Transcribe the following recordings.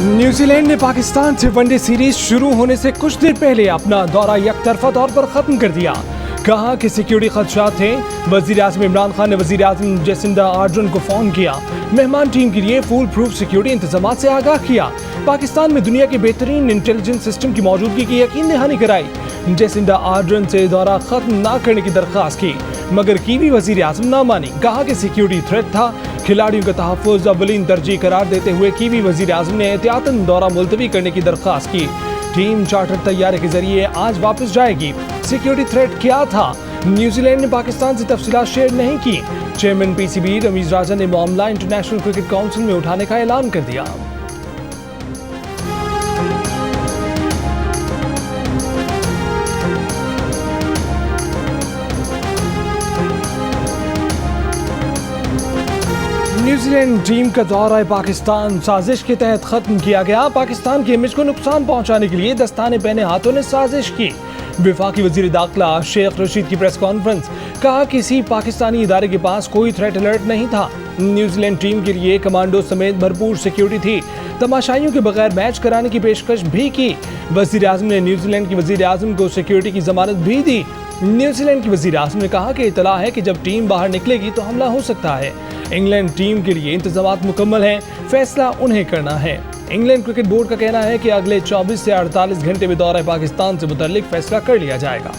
New Zealand ने पाकिस्तान से one day series शुरू होने से कुछ देर पहले अपना दौरा यकतरफा तौर पर खत्म कर दिया। कहा कि सिक्योरिटी खदशात थे। वजीर आज़म इमरान खान ने वजीर आज़म जेसिंडा आर्डर्न को फोन किया। मेहमान टीम के लिए फुल प्रूफ सिक्योरिटी इंतजाम से आगाह किया। पाकिस्तान में दुनिया के बेहतरीन इंटेलिजेंस सिस्टम की मौजूदगी की यकीन दहानी कराई। जेसिंडा आर्डर्न से दौरा खत्म न करने की दरख्वास्त की, मगर कीवी वजीर आज़म ना मानी। कहा कि सिक्योरिटी थ्रेट था। खिलाड़ियों का तहफ़्फ़ुज़ अव्वलीन तरजीह करार देते हुए कीवी वजीर आज़म ने एहतियातन दौरा मुलतवी करने की दरख्वास्त की। टीम चार्टर तैयारे के जरिए आज वापस जाएगी। सिक्योरिटी थ्रेट क्या था? न्यूजीलैंड ने पाकिस्तान से तफसीलात शेयर नहीं की। चेयरमैन पीसीबी रमीज राजा ने मामला इंटरनेशनल क्रिकेट काउंसिल में उठाने का ऐलान कर दिया। न्यूजीलैंड टीम का दौरा पाकिस्तान साजिश के तहत खत्म किया गया। पाकिस्तान की इमेज को नुकसान पहुंचाने के लिए दस्ताने पहने हाथों ने साजिश की। वफाकी वजीर दाखिला शेख रशीद की प्रेस कॉन्फ्रेंस। कहा किसी पाकिस्तानी इदारे के पास कोई थ्रेट अलर्ट नहीं था। न्यूजीलैंड टीम के लिए कमांडो समेत भरपूर सिक्योरिटी थी। तमाशाइयों के बगैर मैच कराने की पेशकश भी की। वजीर आज़म ने न्यूजीलैंड की वजीर आज़म को सिक्योरिटी की जमानत भी दी। न्यूजीलैंड की वजीर आज़म ने कहा कि इतला है कि जब टीम बाहर निकलेगी तो हमला हो सकता है। इंग्लैंड टीम के लिए इंतजामात मुकम्मल हैं, फैसला उन्हें करना है। इंग्लैंड क्रिकेट बोर्ड का कहना है कि अगले 24 से 48 घंटे में दौरा पाकिस्तान से मुतल्लिक फैसला कर लिया जाएगा।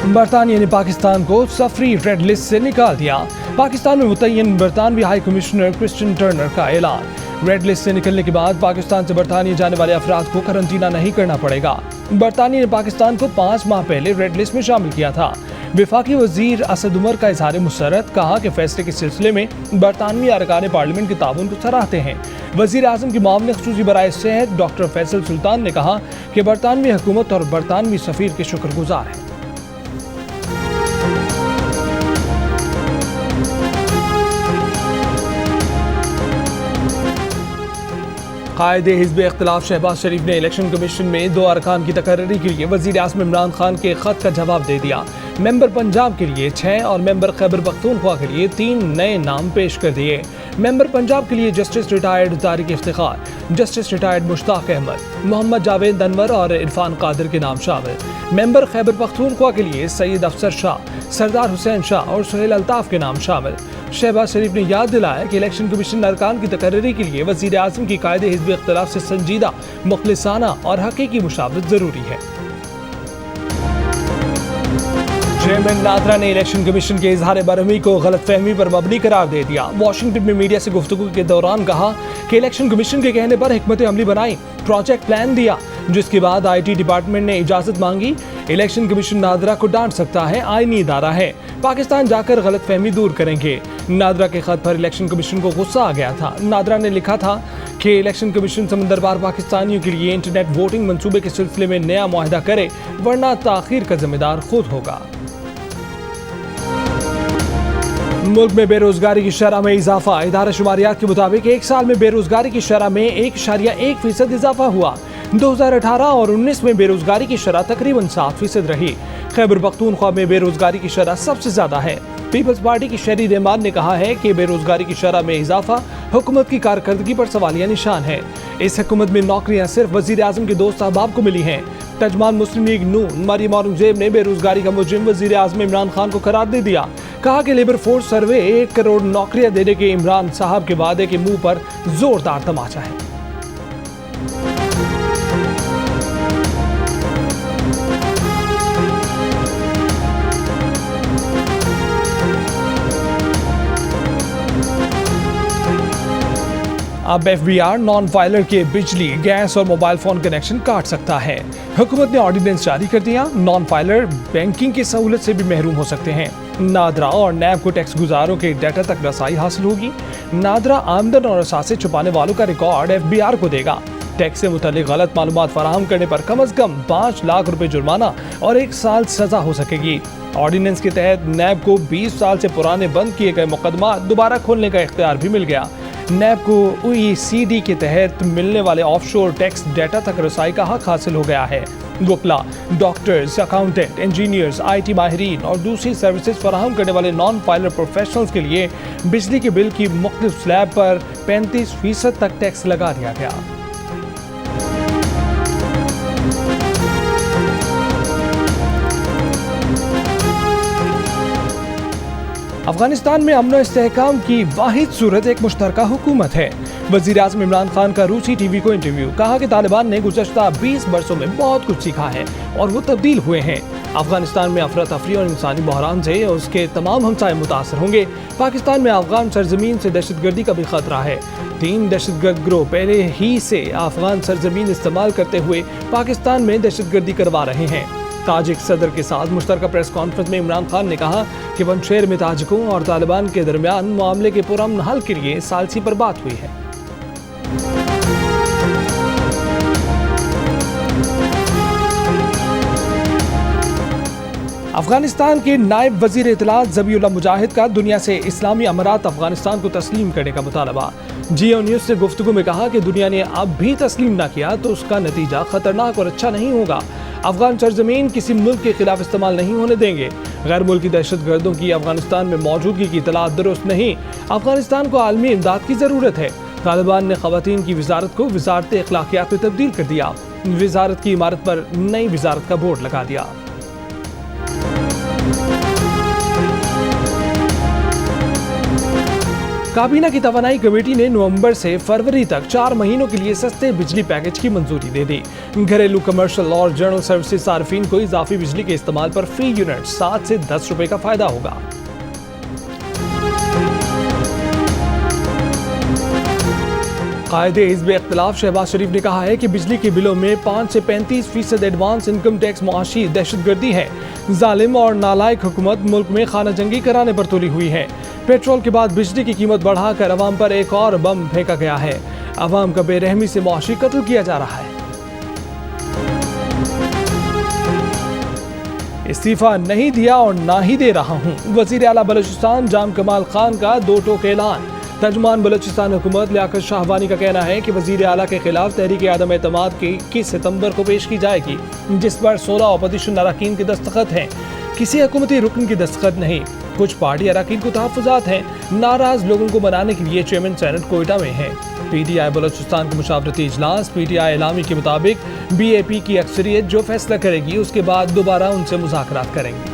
बरतानिया ने पाकिस्तान को सफरी रेड लिस्ट से निकाल दिया। पाकिस्तान में मुतय्यन बरतानवी हाई कमिश्नर क्रिस्टियन टर्नर का ऐलान। रेड लिस्ट से निकलने के बाद पाकिस्तान से बरतानिया जाने वाले अफराद को करंटीना नहीं करना पड़ेगा। बरतानिया ने पाकिस्तान को 5 माह पहले रेड लिस्ट में शामिल किया था। वफाकी वजीर असद उमर का इजहार मुसरत। कहा कि फैसले के सिलसिले में बरतानवी अरकान पार्लियामेंट के ताउन को सराहते हैं। वजीर आज़म के मामले ख़ुसूसी बराए सेहत डॉक्टर फैसल सुल्तान ने कहा कि बरतानवी हुकूमत और बरतानवी सफ़ीर के शुक्रगुजार हैं। कायदे हिज़्ब इख्तिलाफ शहबाज शरीफ ने इलेक्शन कमीशन में 2 अरकान की तकर्री के लिए वज़ीर आज़म इमरान खान के ख़त का जवाब दे दिया। मेंबर पंजाब के लिए 6 और मेंबर खैबर पख्तूनख्वा के लिए 3 नए नाम पेश कर दिए। मेंबर पंजाब के लिए justice retired Tariq Iftikhar, justice retired Mushtaq Ahmed, Mohammad Javed Anwar और इरफान कादिर के नाम शामिल। मेंबर खैबर पख्तूनख्वा के लिए सैयद अफसर शाह, सरदार हुसैन शाह और सुहेल अल्ताफ के नाम शामिल। शहबाज शरीफ ने याद दिलाया कि इलेक्शन कमीशन अरकान की तकर्री के लिए वज़ीर आज़म की कायदे हिज़्ब इख्तिलाफ से संजीदा, मुखलिसाना और हकीकी मुशावरत जरूरी है। चेयरमैन नादरा ने इलेक्शन कमीशन के इजहार बरहमी को गलतफहमी पर मबनी करार दे दिया। वाशिंगटन में मीडिया से गुफ्तगू के दौरान कहा कि इलेक्शन कमीशन के कहने पर हिकमत अमली बनाई, प्रोजेक्ट प्लान दिया, जिसके बाद IT डिपार्टमेंट ने इजाजत मांगी। इलेक्शन कमीशन नादरा को डांट सकता है, आईनी इदारा है। पाकिस्तान जाकर गलतफहमी दूर करेंगे। नादरा के खत पर इलेक्शन कमीशन को गुस्सा आ गया था। नादरा ने लिखा था कि इलेक्शन कमीशन समंदर पार पाकिस्तानियों के लिए इंटरनेट वोटिंग मंसूबे के सिलसिले में नया मुआहदा करे, वरना ताखीर का जिम्मेदार खुद होगा। मुल्क में बेरोजगारी की शरह में इजाफा। इदारा शुमारियात के मुताबिक 1 साल में बेरोजगारी की शरह में 1.1% इजाफा हुआ। 2018 और 19 में बेरोजगारी की शरह तकरीबन 7% रही। खैबर पख्तूनख्वा में बेरोजगारी की शरह सबसे ज्यादा है। पीपल्स पार्टी की शहरी रहमान ने कहा है कि बेरोजगारी की शरह में इजाफा हुकूमत की कारकर्दगी पर सवालिया निशान है। इस हुकूमत में नौकरियां सिर्फ वजीर आज़म के दोस्त अहबाब को मिली हैं। तर्जमान मुस्लिम लीग नून मरियम औरंगजेब ने बेरोजगारी का मुजरिम वजीर आज़म इमरान खान को करार दे दिया। कहा कि लेबर फोर्स सर्वे 1 करोड़ नौकरियां देने के इमरान साहब के वादे के मुंह पर जोरदार तमाचा है। अब FBR नॉन फाइलर के बिजली, गैस और मोबाइल फोन कनेक्शन काट सकता है। हुकूमत ने ऑर्डिनेंस जारी कर दिया। नॉन फाइलर बैंकिंग की सहूलत से भी महरूम हो सकते हैं। नादरा और नैब को टैक्स गुजारों के डाटा तक रसाई हासिल होगी। नादरा आमदन और असासे छुपाने वालों का रिकॉर्ड FBR को देगा। टैक्स से मुतालिक गलत मालूमात फराहम करने पर कम अज कम 5 लाख रुपए जुर्माना और 1 साल सजा हो सकेगी। ऑर्डिनेंस के तहत नैब को 20 साल से पुराने बंद किए गए मुकदमा दोबारा खोलने का इख्तियार भी मिल गया। नैब को OECD के तहत मिलने वाले ऑफशोर टैक्स डेटा तक रसाई का हक हासिल हो गया है। वकला, डॉक्टर्स, अकाउंटेंट, इंजीनियर्स, IT माहिरीन और दूसरी सर्विसेज फराहम करने वाले नॉन फाइलर प्रोफेशनल्स के लिए बिजली के बिल की मुख्तलिफ स्लैब पर 35% तक टैक्स लगा दिया गया। अफगानिस्तान में अमन इस्तेहकाम की वाहिद सूरत एक मुश्तरका हुकूमत है। वज़ीर-ए-आज़म इमरान खान का रूसी टीवी को इंटरव्यू, कहा कि तालिबान ने गुज़श्ता 20 बरसों में बहुत कुछ सीखा है और वो तब्दील हुए हैं। अफगानिस्तान में अफरा तफरी और इंसानी बहरान से उसके तमाम हमसाए मुतासर होंगे। पाकिस्तान में अफगान सरजमीन से दहशतगर्दी का भी खतरा है। 3 दहशतगर्द गिरोह पहले ही से अफगान सरजमीन इस्तेमाल करते हुए पाकिस्तान में दहशतगर्दी करवा रहे हैं। ताजिक सदर के साथ मुश्तरका प्रेस कॉन्फ्रेंस में इमरान खान ने कहा कि बनशेर में ताजिकों और तालिबान के दरमियान मामले के पुरअमन हल के लिए सालसी पर बात हुई है। अफगानिस्तान के नायब वजीर इत्तलात ज़बीउल्लाह मुजाहिद का दुनिया से इस्लामी अमारात अफगानिस्तान को तस्लीम करने का मुतालबा। जियो न्यूज़ से गुफ्तगू में कहा कि दुनिया ने अब भी तस्लीम न किया तो उसका नतीजा खतरनाक और अच्छा नहीं होगा। अफगान सरजमीन किसी मुल्क के खिलाफ इस्तेमाल नहीं होने देंगे। गैर मुल्की दहशतगर्दों की अफगानिस्तान में मौजूदगी की इतलात दुरुस्त नहीं। अफगानिस्तान को आलमी इमदाद की ज़रूरत है। तालिबान ने ख़वातीन की वजारत को वजारत अखलाकियात में तब्दील कर दिया। वजारत की इमारत पर नई वजारत का बोर्ड लगा दिया। काबीना की तवानाई कमेटी ने नवंबर से फरवरी तक 4 महीनों के लिए सस्ते बिजली पैकेज की मंजूरी दे दी। घरेलू, कमर्शियल और जनरल सर्विसेज सार्फिन को इजाफी बिजली के इस्तेमाल पर फी यूनिट 7 से 10 रुपए का फायदा होगा। कायदे हिज़्ब इख्तिलाफ शहबाज शरीफ ने कहा है कि बिजली के बिलों में 5 से 35% एडवांस इनकम टैक्स मुआशी दहशतगर्दी है। जालिम और नालायक हुकूमत मुल्क में खाना जंगी कराने पर तुली हुई है। पेट्रोल के बाद बिजली की कीमत बढ़ाकर अवाम पर एक और बम फेंका गया है। अवाम का बेरहमी से मुआशी कत्ल किया जा रहा है। इस्तीफा नहीं दिया और ना ही दे रहा हूँ। वजीर आला बलूचिस्तान जाम कमाल खान का 2 टोक ऐलान। तर्जुमान बलूचिस्तान हुकूमत लियाकत शाहवानी का कहना है कि वजीर आला के खिलाफ तहरीक आदम एतमाद की 21 सितंबर को पेश की जाएगी, जिस पर 16 अपोजिशन अरकान के दस्तखत हैं। किसी हुकूमती रुकन की दस्तखत नहीं। कुछ पार्टी अरकान को तहफ़्फ़ुज़ात हैं। नाराज लोगों को मनाने के लिए चेयरमैन सेनेट कोयटा में है। PTI बलूचिस्तान का मुशावरती इजलास। PTI एलामी के मुताबिक BAP की अक्सरियत जो फैसला करेगी उसके बाद दोबारा उनसे मुज़ाकरात करेंगी।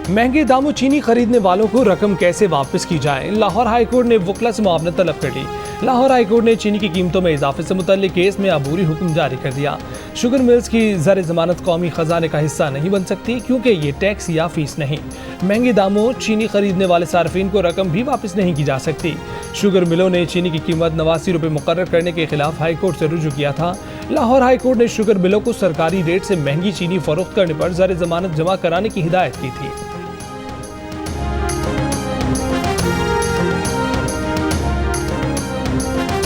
महंगे दामों चीनी खरीदने वालों को रकम कैसे वापस की जाए, लाहौर हाईकोर्ट ने वकला से मुआवनत तलब कर ली। लाहौर हाईकोर्ट ने चीनी की कीमतों में इजाफे से मुतल्लिक केस में अबूरी हुक्म जारी कर दिया। शुगर मिल्स की ज़र ज़मानत कौमी खजाने का हिस्सा नहीं बन सकती क्योंकि ये टैक्स या फीस नहीं। महंगे दामों चीनी खरीदने वाले सार्फिन को रकम भी वापस नहीं की जा सकती। शुगर मिलों ने चीनी की कीमत 89 रुपये मुकर्रर करने के खिलाफ हाईकोर्ट से रुजू किया था। लाहौर हाईकोर्ट ने शुगर मिलों को सरकारी रेट से महंगी चीनी फरोख्त करने पर ज़र ज़मानत जमा कराने की हिदायत की थी।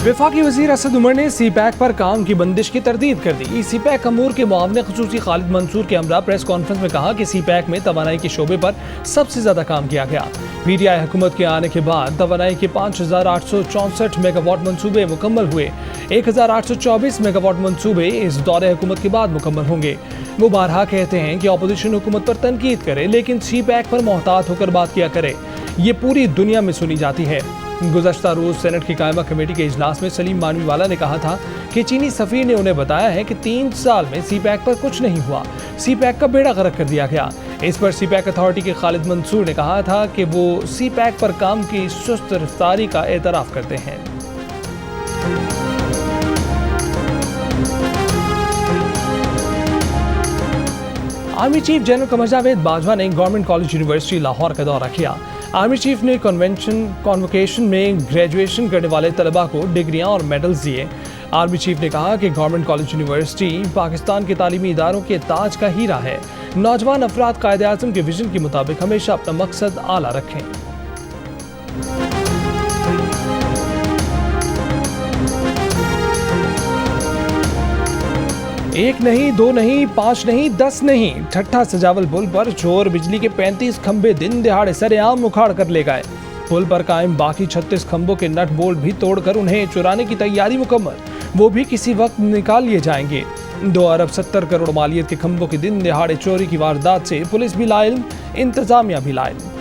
वफाकी वज़ीर असद उमर ने CPEC पर काम की बंदिश की तरदीद कर दी। CPEC अमूर के मुआवने ख़ुसूसी खालिद मंसूर के हमरा प्रेस कॉन्फ्रेंस में कहा कि CPEC में तवानाई के शोबे पर सबसे ज़्यादा काम किया गया। PTI हुकूमत के आने के बाद तवानाई के 5864 मेगावाट मनसूबे मुकम्मल हुए। 1824 मेगावाट मनसूबे इस दौरे हुकूमत के बाद मुकम्मल होंगे। वो बारहा कहते हैं कि अपोजिशन हुकूमत पर तनकीद करे लेकिन CPEC पर मोहतात होकर बात किया करे। ये पूरी दुनिया में सुनी जाती है। गुज़श्ता रोज सेनेट की कायमा कमेटी के इजलास में सलीम मानवीवाला ने कहा था कि चीनी सफ़ीर ने उन्हें बताया है कि 3 साल में CPEC पर कुछ नहीं हुआ। CPEC का बेड़ा गर्क कर दिया गया। इस पर CPEC अथॉरिटी के खालिद मंसूर ने कहा था कि वो CPEC पर काम की सुस्त रफ्तारी का एतराफ़ करते हैं। Army chief general Qamar Javed Bajwa ने गवर्नमेंट कॉलेज यूनिवर्सिटी लाहौर का दौरा किया। आर्मी चीफ ने कॉन्वोकेशन में ग्रेजुएशन करने वाले तलबा को डिग्रियां और मेडल्स दिए। आर्मी चीफ ने कहा कि गवर्नमेंट कॉलेज यूनिवर्सिटी पाकिस्तान के तालीमी इदारों के ताज का हीरा है। नौजवान अफराद कायदे आज़म के विजन के मुताबिक हमेशा अपना मकसद आला रखें। एक नहीं, दो नहीं, 5 नहीं, 10 नहीं, ठट्ठा सजावल पुल पर चोर बिजली के 35 खंभे दिन दिहाड़े सरेआम उखाड़ कर ले गए। पुल पर कायम बाकी 36 खंभों के नट बोल्ट भी तोड़कर उन्हें चुराने की तैयारी मुकम्मल, वो भी किसी वक्त निकाल लिए जाएंगे। 2 अरब 70 करोड़ मालियत के खंभों की दिन दिहाड़े चोरी की वारदात से पुलिस भी लाइल्म, इंतजामिया भी लाइल्म।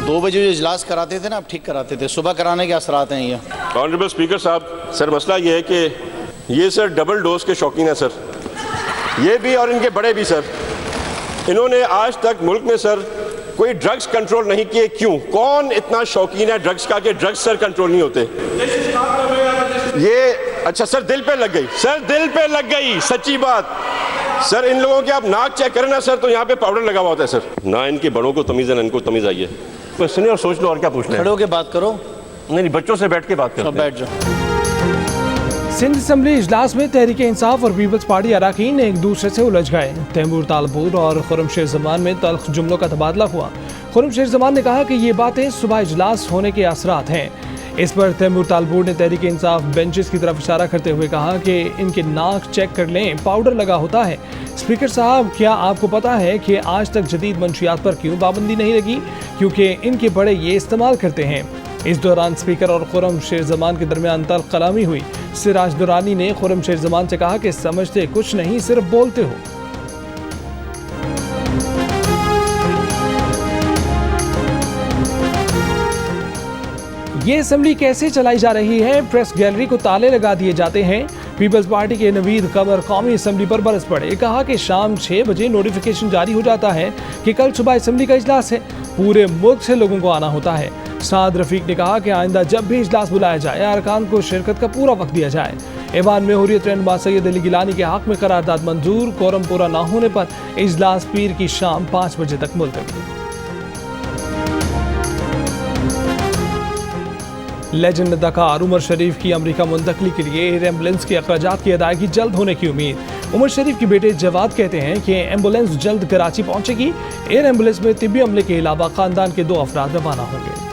2 बजे जो इजलास कराते थे ना, अब ठीक कराते थे, सुबह कराने के असरात हैं ये। ऑनरेबल स्पीकर साहब, सर मसला ये है कि ये सर डबल डोज के शौकीन है सर, ये भी और इनके बड़े भी सर। इन्होंने आज तक मुल्क में सर कोई ड्रग्स कंट्रोल नहीं किए। क्यों? कौन इतना शौकीन है ड्रग्स का कि ड्रग्स सर कंट्रोल नहीं होते? ये अच्छा सर दिल पे लग गई, सर दिल पे लग गई, सच्ची बात सर। इन लोगों के आप नाक चेक करें ना सर, तो यहाँ पे पाउडर लगा हुआ होता है सर। ना इनके बड़ों को तमीज़ है ना इनको तमीज़ आई है। तो सुनिए और सोच लो और क्या पूछना है। खड़े होकर बात करो। नहीं, बच्चों से बैठ के बात करो। बैठ जाओ। सिंध असम्बली इजलास में तहरीक इंसाफ और पीपल्स पार्टी अरकान एक दूसरे से उलझ गए। तैमूर तालपुर और खुर्रमशेर जमान में तल्ख जुमलों का तबादला हुआ। खुर्रमशेर जमान ने कहा कि ये बातें सुबह इजलास होने के असरात हैं। इस पर तैमूर तालपुर ने तहरीक इंसाफ बेंचेस की तरफ इशारा करते हुए कहा कि इनके नाक चेक कर लें, पाउडर लगा होता है। स्पीकर साहब, क्या आपको पता है कि आज तक जदीद मंशियात पर क्यों पाबंदी नहीं लगी? क्योंकि इनके बड़े ये इस्तेमाल करते हैं। इस दौरान स्पीकर और खुर्रमशेर जमान के दरमियान तल्ख कलामी हुई। सिराज दुरानी ने खुर्रमशेर जमान से कहा कि समझते कुछ नहीं, सिर्फ बोलते हो। ये असेंबली कैसे चलाई जा रही है? प्रेस गैलरी को ताले लगा दिए जाते हैं। पीपल्स पार्टी के नवीद कमर कौमी असेंबली पर बरस पड़े। कहा कि शाम 6 बजे नोटिफिकेशन जारी हो जाता है कि कल सुबह असेंबली का इजलास है। पूरे मुल्क से लोगों को आना होता है। साद रफीक ने कहा कि आइंदा जब भी इजलास बुलाया जाए, अरकान को शिरकत का पूरा वक्त दिया जाए। ऐवान में हुर्रियत रहनुमा सैयद अली गिलानी के हक में करारदाद मंजूर। कोरम पूरा न होने पर इजलास पीर की शाम 5 बजे तक मुलतवी। लेजेंड अदाकार उमर शरीफ की अमेरिका मुंतकली के लिए एयर एम्बुलेंस के अखराजात की अदायगी जल्द होने की उम्मीद। उमर शरीफ के बेटे जवाद कहते हैं कि एम्बुलेंस जल्द कराची पहुंचेगी। एयर एम्बुलेंस में तिब्बी अमले के अलावा खानदान के 2 अफराद रवाना होंगे।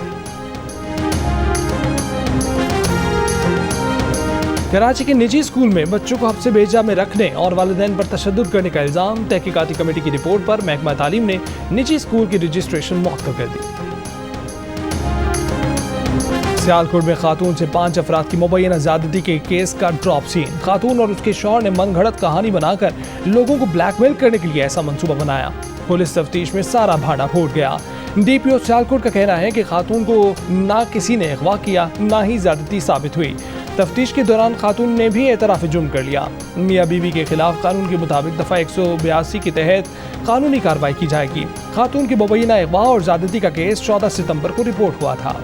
कराची के निजी स्कूल में बच्चों को हफ्ते बेजा में रखने और वालिदैन पर तशद्दुद करने का इल्जाम। तहकीकाती कमेटी की रिपोर्ट पर महकमा तालीम ने निजी स्कूल की रजिस्ट्रेशन मुअत्तल कर दी। सियालकोट में खातून से 5 अफराद की मुबैना ज़्यादती के केस का ड्रॉप सीन। खातून और उसके शौहर ने मनगढ़ंत कहानी बनाकर लोगों को ब्लैकमेल करने के लिए ऐसा मंसूबा बनाया। पुलिस तफ्तीश में सारा भाड़ा फूट गया। DPO सियालकोट का कहना है कि खातून को ना किसी ने अगवा किया, ना ही ज़्यादती साबित हुई। तफ्तीश के दौरान खातून ने भी एतराफ़ जुर्म कर लिया। मियाँ बीवी के खिलाफ कानून के मुताबिक दफ़ा 182 के तहत कानूनी कार्रवाई की जाएगी। खातून की मुबैना अगवा और ज़्यादती का केस 14 सितंबर को रिपोर्ट हुआ था।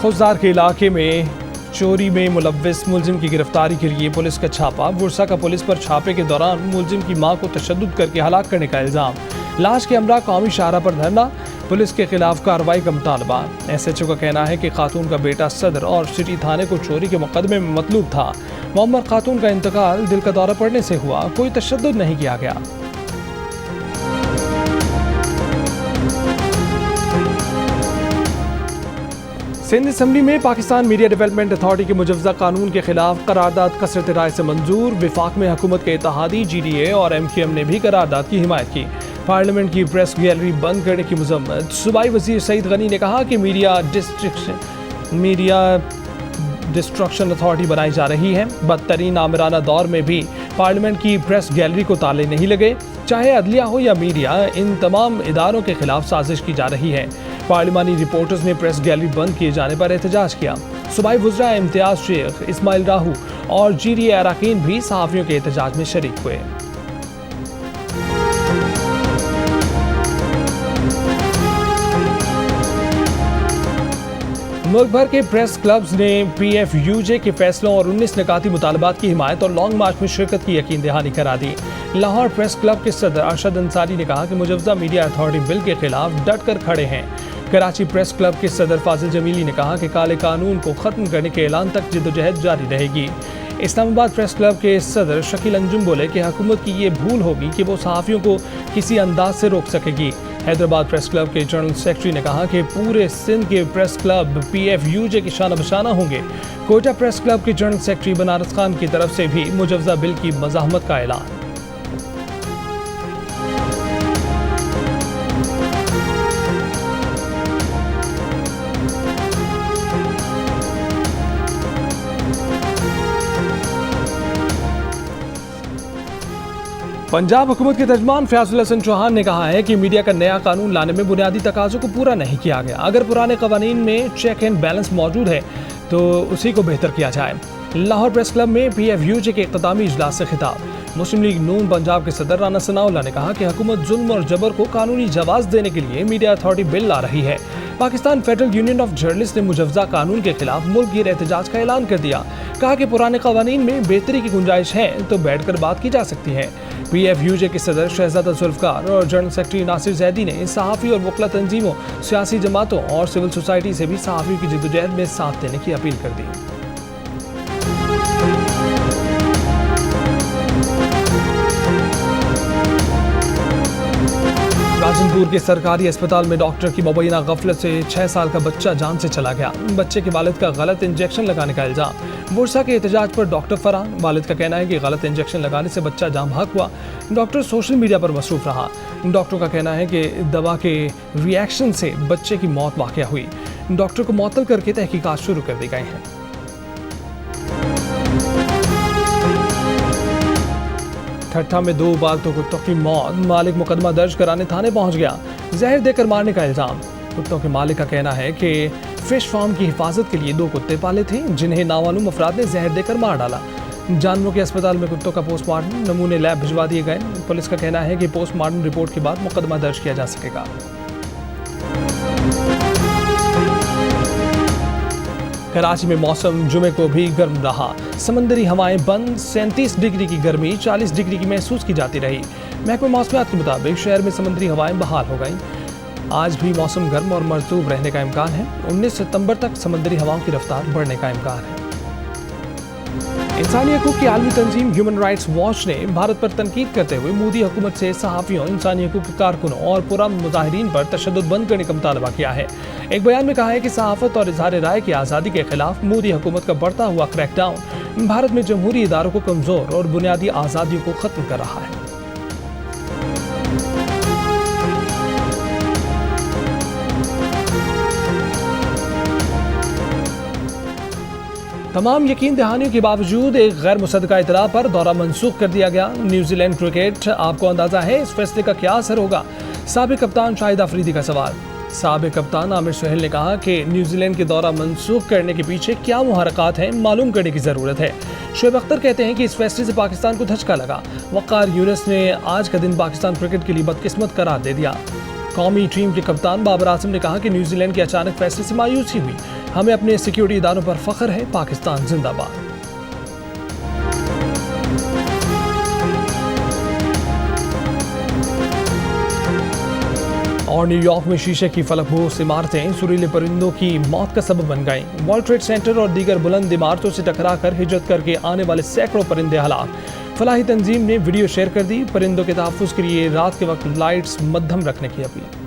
खुजदार के इलाके में चोरी में मुलव्विस मुलजिम की गिरफ्तारी के लिए पुलिस का छापा। बुरसा का पुलिस पर छापे के दौरान मुलजिम की मां को तशद्दुद करके हलाक करने का इल्जाम। लाश के हमरा कौमी शाहरा पर धरना। पुलिस के खिलाफ कार्रवाई का मुतालबा। SHO का कहना है कि खातून का बेटा सदर और सिटी थाने को चोरी के मुकदमे में मतलूब था। मोहम्मद खातून का इंतकाल दिल का दौरा पड़ने से हुआ, कोई तशद्दुद नहीं किया गया। सिंध असम्बली में पाकिस्तान मीडिया डेवलपमेंट अथॉरिटी के मुजवजा कानून के खिलाफ करारदाद कसरत राय से मंजूर। विफाक में हुकूमत के इत्तेहादी GDA और MQM ने भी करारदाद की हिमायत की। पार्लियामेंट की प्रेस गैलरी बंद करने की मजम्मत। सूबाई वजीर सईद गनी ने कहा कि मीडिया डिस्ट्रक्शन अथॉरिटी बनाई जा रही है। बदतरीन आमिराना दौर में भी पार्लियामेंट की प्रेस गैलरी को ताले नहीं लगे। चाहे अदलिया हो या मीडिया, इन तमाम इदारों के खिलाफ साजिश की जा रही है। पार्लिमानी रिपोर्टर्स ने प्रेस गैलरी बंद किए जाने पर एहतजाज किया। सूबाई वज़रा इम्तियाज शेख, इस्माइल राहू और GDA अरकान भी सहाफ़ियों के एहतजाज में शरीक हुए। मुल्क भर के प्रेस क्लब्स ने PFUJ के फैसलों और 19 निकाती मुतालबात की हिमायत और लॉन्ग मार्च में शिरकत की यकीन दहानी करा दी। लाहौर प्रेस क्लब के सदर अरशद अंसारी ने कहा कि मुजवजा मीडिया अथॉरिटी बिल के खिलाफ डट कर खड़े हैं। कराची प्रेस क्लब के सदर फाजिल जमीली ने कहा कि काले कानून को ख़त्म करने के ऐलान तक जिद्दोजहद जारी रहेगी। इस्लामाबाद प्रेस क्लब के सदर शकील अंजुम बोले कि हुकूमत की ये भूल होगी कि वो सहाफ़ियों को किसी अंदाज से रोक सकेगी। हैदराबाद प्रेस क्लब के जनरल सेक्रेटरी ने कहा कि पूरे सिंध के प्रेस क्लब PFUJ की शान बशाना होंगे। कोयटा प्रेस क्लब के जनरल सेक्रेटरी बनारस खान की तरफ से भी मुजवजा बिल की मज़ाहमत का ऐलान। पंजाब हुकूमत के तर्जमान फयाजुल हसन चौहान ने कहा है कि मीडिया का नया कानून लाने में बुनियादी तकाज़ों को पूरा नहीं किया गया। अगर पुराने कवानीन में चेक एंड बैलेंस मौजूद है तो उसी को बेहतर किया जाए। लाहौर प्रेस क्लब में PFUJ के इख्तितामी इजलास से खिताब। मुस्लिम लीग नून पंजाब के सदर राना सनाउल्लाह ने कहा कि हुकूमत जुल्म और जबर को कानूनी जवाब देने के लिए मीडिया अथॉरिटी बिल ला रही है। Pakistan federal union of journalist ने मुजवजा कानून के खिलाफ मुल्क गिर एहतजाज का ऐलान कर दिया। कहा कि पुराने कवानीन में बेहतरी की गुंजाइश है तो बैठकर बात की जा सकती है। PFUJ के सदर शहजादा जुल्फकार और जनरल सेक्रेटरी नासिर जैदी ने सहाफ़ी और वकला तंजीमों, सियासी जमातों और सिविल सोसाइटी से भी सहाफ़ियों की जद्दोजहद में साथ देने की अपील कर दी। राजनपुर के सरकारी अस्पताल में डॉक्टर की मुबैना गफलत से 6 साल का बच्चा जान से चला गया। बच्चे के वालिद का गलत इंजेक्शन लगाने का इल्जाम। बुरसा के एहतजाज पर डॉक्टर फरहान। वालिद का कहना है कि गलत इंजेक्शन लगाने से बच्चा जाम भाग हुआ। डॉक्टर सोशल मीडिया पर मसरूफ रहा। डॉक्टर का कहना है कि दवा के रिएक्शन से बच्चे की मौत वाक़या हुई। डॉक्टर को मुअत्तल करके तहकीकात शुरू कर दी गई हैं। ठट्ठा में 2 पालतू कुत्तों की मौत। मालिक मुकदमा दर्ज कराने थाने पहुंच गया। जहर देकर मारने का इल्जाम। कुत्तों के मालिक का कहना है कि फिश फार्म की हिफाजत के लिए 2 कुत्ते पाले थे जिन्हें नामालूम अफराद ने जहर देकर मार डाला। जानवरों के अस्पताल में कुत्तों का पोस्टमार्टम नमूने लैब भिजवा दिए गए। पुलिस का कहना है कि पोस्टमार्टम रिपोर्ट के बाद मुकदमा दर्ज किया जा सकेगा। कराची में मौसम जुमे को भी गर्म रहा। समंदरी हवाएं बंद। 37 डिग्री की गर्मी 40 डिग्री की महसूस की जाती रही। महकमा मौसमियात के मुताबिक शहर में समंदरी हवाएं बहाल हो गईं। आज भी मौसम गर्म और मरतूब रहने का इम्कान है। 19 सितंबर तक समंदरी हवाओं की रफ्तार बढ़ने का इम्कान है। इंसानी हकूक़ की आलमी तंजीम ह्यूमन राइट्स वॉच ने भारत पर तनकीद करते हुए मोदी हुकूमत से सहाफ़ियों, इंसानी हकूक़ के कारकुनों और पुरअमन मुजाहिरीन पर तशद्दुद बंद करने का मुतालबा किया है। एक बयान में कहा है कि सहाफ़त और इज़हार राय की आज़ादी के खिलाफ मोदी हुकूमत का बढ़ता हुआ क्रैकडाउन भारत में जमहूरी इदारों को कमज़ोर और बुनियादी आज़ादियों को ख़त्म कर रहा है। तमाम यकीन दहानियों के बावजूद एक गैर मुसद्दका इतला पर दौरा मनसूख कर दिया गया। न्यूजीलैंड क्रिकेट, आपको अंदाजा है इस फैसले का क्या असर होगा? साबिक कप्तान शाहिद अफरीदी का सवाल। साबिक कप्तान आमिर सुहेल ने कहा कि न्यूजीलैंड के दौरा मनसूख करने के पीछे क्या मुहरकात हैं मालूम करने की ज़रूरत है। शोएब अख्तर कहते हैं कि इस फैसले से पाकिस्तान को धचका लगा। वक़ार यूनुस ने आज का दिन पाकिस्तान क्रिकेट के लिए बदकिस्मत करार दे दिया। कौमी टीम के कप्तान बाबर आजम ने कहा कि न्यूजीलैंड के अचानक फैसले से मायूसी हुई। हमें अपने सिक्योरिटी इदारों पर फख्र है। पाकिस्तान जिंदाबाद। और न्यूयॉर्क में शीशे की फलकबोस इमारतें सुरीले परिंदों की मौत का सबब बन गईं। वर्ल्ड ट्रेड सेंटर और दीगर बुलंद इमारतों से टकराकर हिजरत करके आने वाले सैकड़ों परिंदे हलाक। फलाही तंजीम ने वीडियो शेयर कर दी। परिंदों के तहफ़्फ़ुज़ के लिए रात के वक्त लाइट्स मद्धम रखने की अपील।